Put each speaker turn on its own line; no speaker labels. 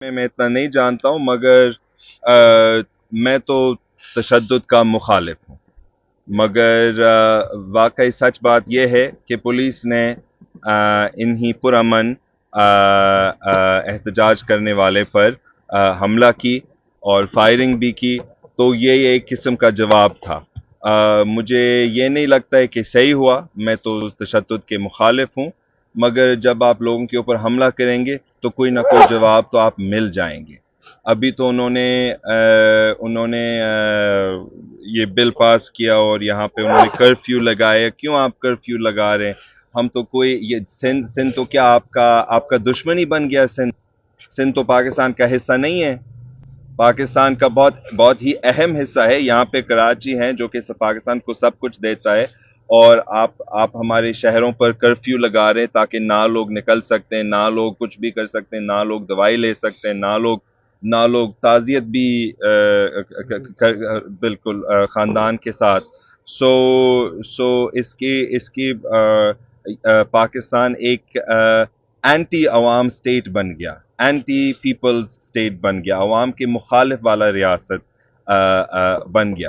میں اتنا نہیں جانتا ہوں مگر میں تو تشدد کا مخالف ہوں، مگر واقعی سچ بات یہ ہے کہ پولیس نے انہی پرامن احتجاج کرنے والے پر حملہ کی اور فائرنگ بھی کی، تو یہ ایک قسم کا جواب تھا۔ مجھے یہ نہیں لگتا ہے کہ صحیح ہوا، میں تو تشدد کے مخالف ہوں، مگر جب آپ لوگوں کے اوپر حملہ کریں گے تو کوئی نہ کوئی جواب تو آپ مل جائیں گے۔ ابھی تو انہوں نے یہ بل پاس کیا اور یہاں پہ انہوں نے کرفیو لگایا۔ کیوں آپ کرفیو لگا رہے ہیں؟ ہم تو کوئی یہ سندھ تو کیا آپ کا دشمن ہی بن گیا؟ سندھ تو پاکستان کا حصہ نہیں ہے، پاکستان کا بہت ہی اہم حصہ ہے۔ یہاں پہ کراچی ہے جو کہ پاکستان کو سب کچھ دیتا ہے، اور آپ ہمارے شہروں پر کرفیو لگا رہے ہیں تاکہ نہ لوگ نکل سکتے ہیں، نہ لوگ کچھ بھی کر سکتے ہیں، نہ لوگ دوائی لے سکتے ہیں، نہ لوگ تعزیت بھی بالکل خاندان کے ساتھ۔ سو اس کی پاکستان ایک اینٹی عوام سٹیٹ بن گیا، اینٹی پیپلز سٹیٹ بن گیا، عوام کے مخالف والا ریاست بن گیا۔